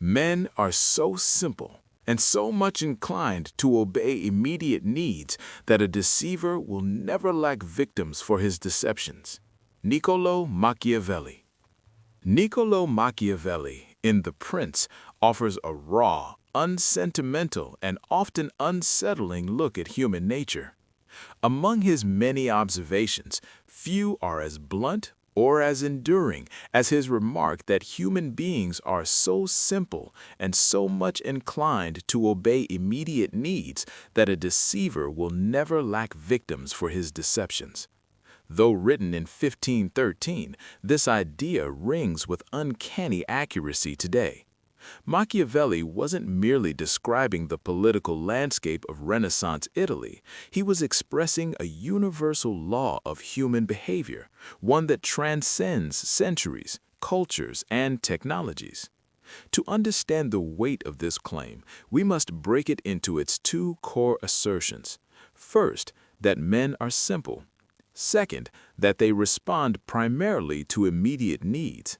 Men are so simple and so much inclined to obey immediate needs that a deceiver will never lack victims for his deceptions. Niccolò Machiavelli. Niccolò Machiavelli, in The Prince, offers a raw, unsentimental, and often unsettling look at human nature. Among his many observations, few are as blunt or as enduring as his remark that human beings are so simple and so much inclined to obey immediate needs that a deceiver will never lack victims for his deceptions. Though written in 1513, this idea rings with uncanny accuracy today. Machiavelli wasn't merely describing the political landscape of Renaissance Italy, he was expressing a universal law of human behavior, one that transcends centuries, cultures, and technologies. To understand the weight of this claim, we must break it into its two core assertions. First, that men are simple. Second, that they respond primarily to immediate needs.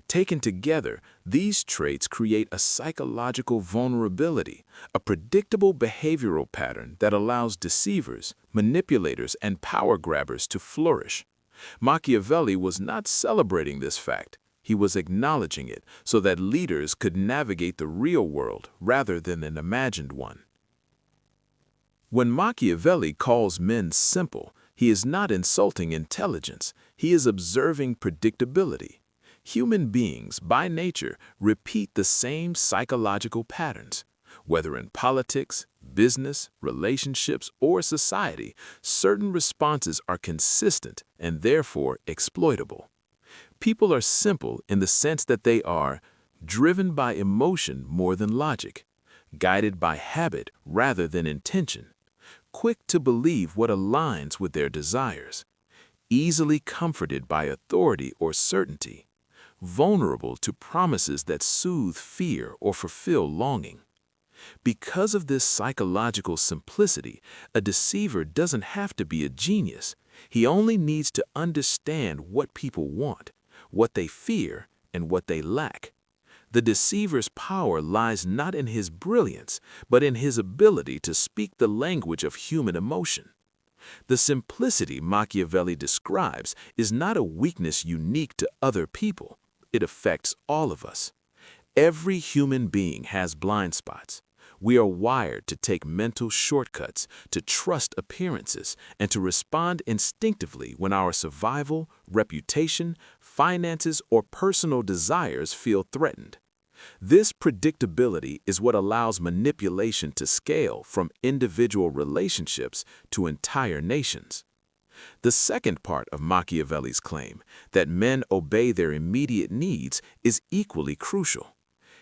Taken together, these traits create a psychological vulnerability, a predictable behavioral pattern that allows deceivers, manipulators, and power grabbers to flourish. Machiavelli was not celebrating this fact. He was acknowledging it so that leaders could navigate the real world rather than an imagined one. When Machiavelli calls men simple, he is not insulting intelligence, he is observing predictability. Human beings, by nature, repeat the same psychological patterns. Whether in politics, business, relationships, or society, certain responses are consistent and therefore exploitable. People are simple in the sense that they are driven by emotion more than logic, guided by habit rather than intention, quick to believe what aligns with their desires, easily comforted by authority or certainty, vulnerable to promises that soothe fear or fulfill longing. Because of this psychological simplicity, a deceiver doesn't have to be a genius. He only needs to understand what people want, what they fear, and what they lack. The deceiver's power lies not in his brilliance, but in his ability to speak the language of human emotion. The simplicity Machiavelli describes is not a weakness unique to other people. It affects all of us. Every human being has blind spots. We are wired to take mental shortcuts, to trust appearances, and to respond instinctively when our survival, reputation, finances, or personal desires feel threatened. This predictability is what allows manipulation to scale from individual relationships to entire nations. The second part of Machiavelli's claim, that men obey their immediate needs, is equally crucial.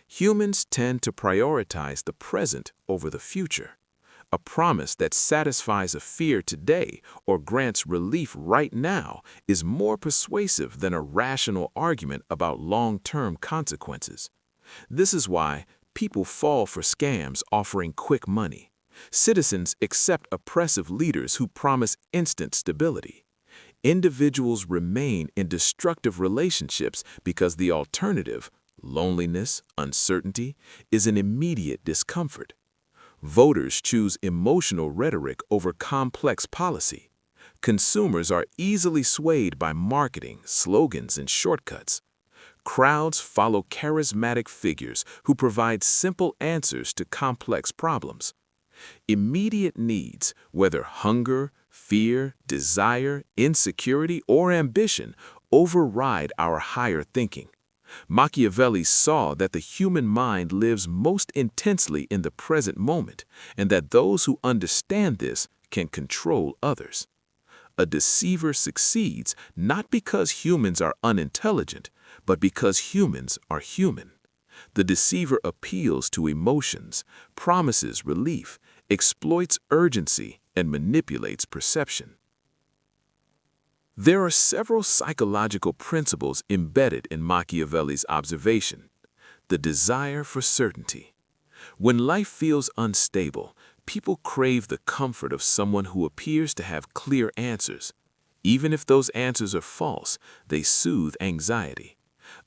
Humans tend to prioritize the present over the future. A promise that satisfies a fear today or grants relief right now is more persuasive than a rational argument about long-term consequences. This is why people fall for scams offering quick money. Citizens accept oppressive leaders who promise instant stability. Individuals remain in destructive relationships because the alternative, loneliness, uncertainty, is an immediate discomfort. Voters choose emotional rhetoric over complex policy. Consumers are easily swayed by marketing, slogans, and shortcuts. Crowds follow charismatic figures who provide simple answers to complex problems. Immediate needs, whether hunger, fear, desire, insecurity, or ambition, override our higher thinking. Machiavelli saw that the human mind lives most intensely in the present moment, and that those who understand this can control others. A deceiver succeeds not because humans are unintelligent, but because humans are human. The deceiver appeals to emotions, promises relief, exploits urgency, and manipulates perception. There are several psychological principles embedded in Machiavelli's observation. The desire for certainty. When life feels unstable, people crave the comfort of someone who appears to have clear answers. Even if those answers are false, they soothe anxiety.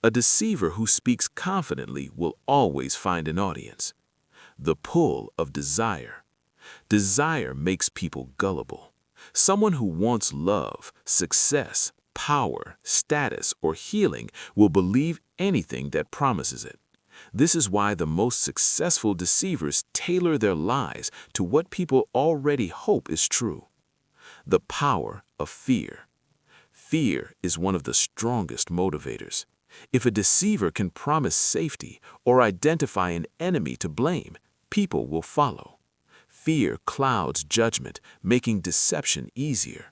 A deceiver who speaks confidently will always find an audience. The pull of desire. Desire makes people gullible. Someone who wants love, success, power, status, or healing will believe anything that promises it. This is why the most successful deceivers tailor their lies to what people already hope is true. The power of fear. Fear is one of the strongest motivators. If a deceiver can promise safety or identify an enemy to blame, people will follow. Fear clouds judgment, making deception easier.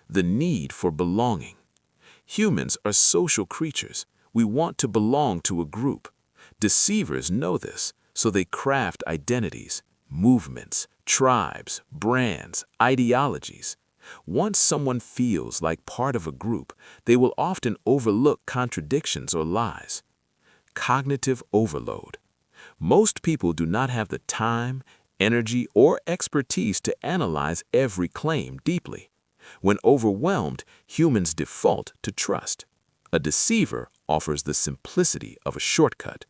The need for belonging. Humans are social creatures. We want to belong to a group. Deceivers know this, so they craft identities, movements, tribes, brands, ideologies. Once someone feels like part of a group, they will often overlook contradictions or lies. Cognitive overload. Most people do not have the time, energy, or expertise to analyze every claim deeply. When overwhelmed, humans default to trust. A deceiver offers the simplicity of a shortcut.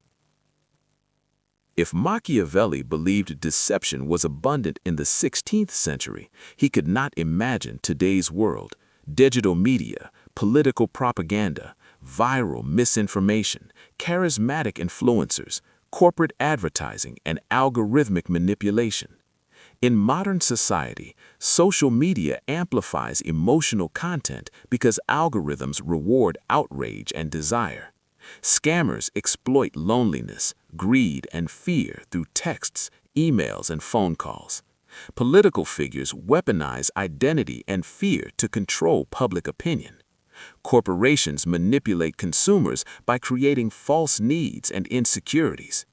If Machiavelli believed deception was abundant in the 16th century, he could not imagine today's world. Digital media, political propaganda, viral misinformation, charismatic influencers, corporate advertising, and algorithmic manipulation. In modern society, social media amplifies emotional content because algorithms reward outrage and desire. Scammers exploit loneliness, greed, and fear through texts, emails, and phone calls. Political figures weaponize identity and fear to control public opinion. Corporations manipulate consumers by creating false needs and insecurities.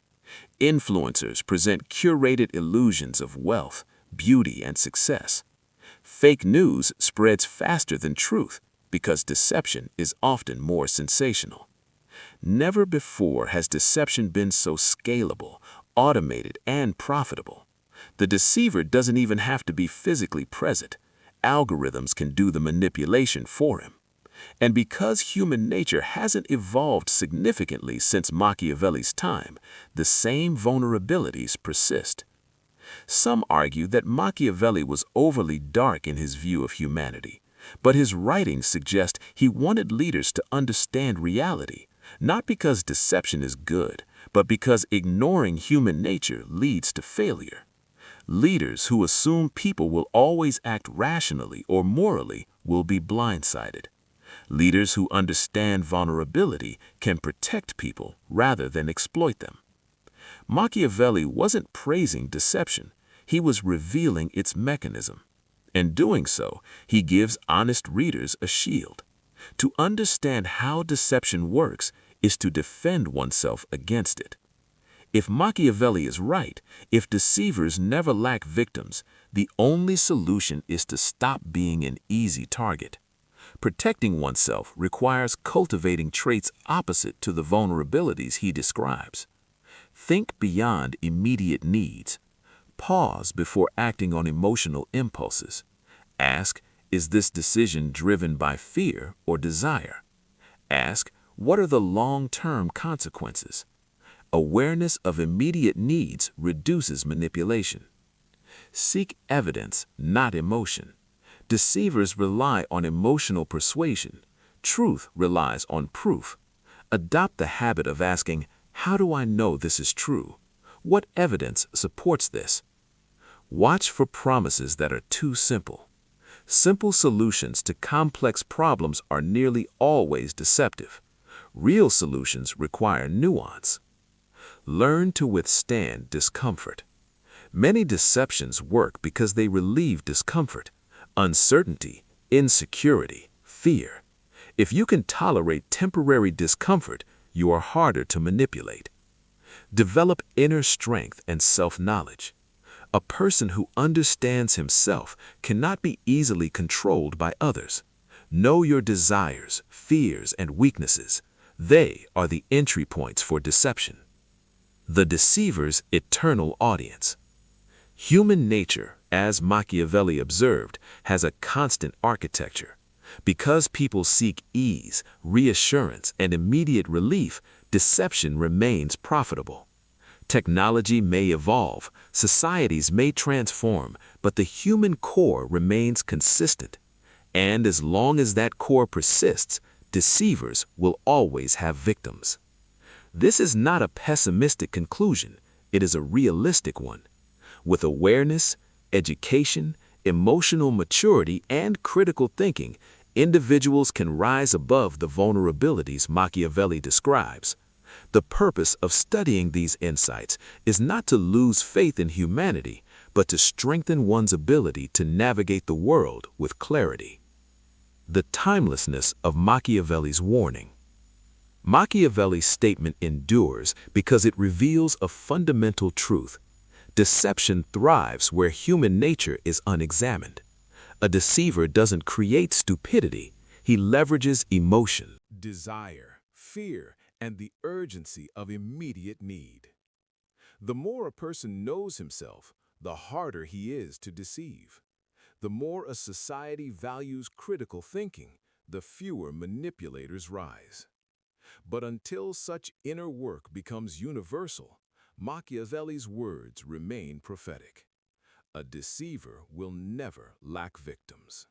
Influencers present curated illusions of wealth, beauty, and success. Fake news spreads faster than truth because deception is often more sensational. Never before has deception been so scalable, automated, and profitable. The deceiver doesn't even have to be physically present. Algorithms can do the manipulation for him. And because human nature hasn't evolved significantly since Machiavelli's time, the same vulnerabilities persist. Some argue that Machiavelli was overly dark in his view of humanity, but his writings suggest he wanted leaders to understand reality, not because deception is good, but because ignoring human nature leads to failure. Leaders who assume people will always act rationally or morally will be blindsided. Leaders who understand vulnerability can protect people rather than exploit them. Machiavelli wasn't praising deception, he was revealing its mechanism. In doing so, he gives honest readers a shield. To understand how deception works is to defend oneself against it. If Machiavelli is right, if deceivers never lack victims, the only solution is to stop being an easy target. Protecting oneself requires cultivating traits opposite to the vulnerabilities he describes. Think beyond immediate needs. Pause before acting on emotional impulses. Ask, is this decision driven by fear or desire? Ask, what are the long-term consequences? Awareness of immediate needs reduces manipulation. Seek evidence, not emotion. Deceivers rely on emotional persuasion. Truth relies on proof. Adopt the habit of asking, how do I know this is true? What evidence supports this? Watch for promises that are too simple. Simple solutions to complex problems are nearly always deceptive. Real solutions require nuance. Learn to withstand discomfort. Many deceptions work because they relieve discomfort, uncertainty, insecurity, fear. If you can tolerate temporary discomfort, you are harder to manipulate. Develop inner strength and self-knowledge. A person who understands himself cannot be easily controlled by others. Know your desires, fears, and weaknesses. They are the entry points for deception. The deceiver's eternal audience. Human nature, as Machiavelli observed, has a constant architecture. Because people seek ease, reassurance, and immediate relief, deception remains profitable. Technology may evolve, societies may transform, but the human core remains consistent. And as long as that core persists, deceivers will always have victims. This is not a pessimistic conclusion, it is a realistic one. With awareness, education, emotional maturity, and critical thinking, individuals can rise above the vulnerabilities Machiavelli describes. The purpose of studying these insights is not to lose faith in humanity, but to strengthen one's ability to navigate the world with clarity. The timelessness of Machiavelli's warning. Machiavelli's statement endures because it reveals a fundamental truth. Deception thrives where human nature is unexamined. A deceiver doesn't create stupidity, he leverages emotion, desire, fear, and the urgency of immediate need. The more a person knows himself, the harder he is to deceive. The more a society values critical thinking, the fewer manipulators rise. But until such inner work becomes universal, Machiavelli's words remain prophetic. A deceiver will never lack victims.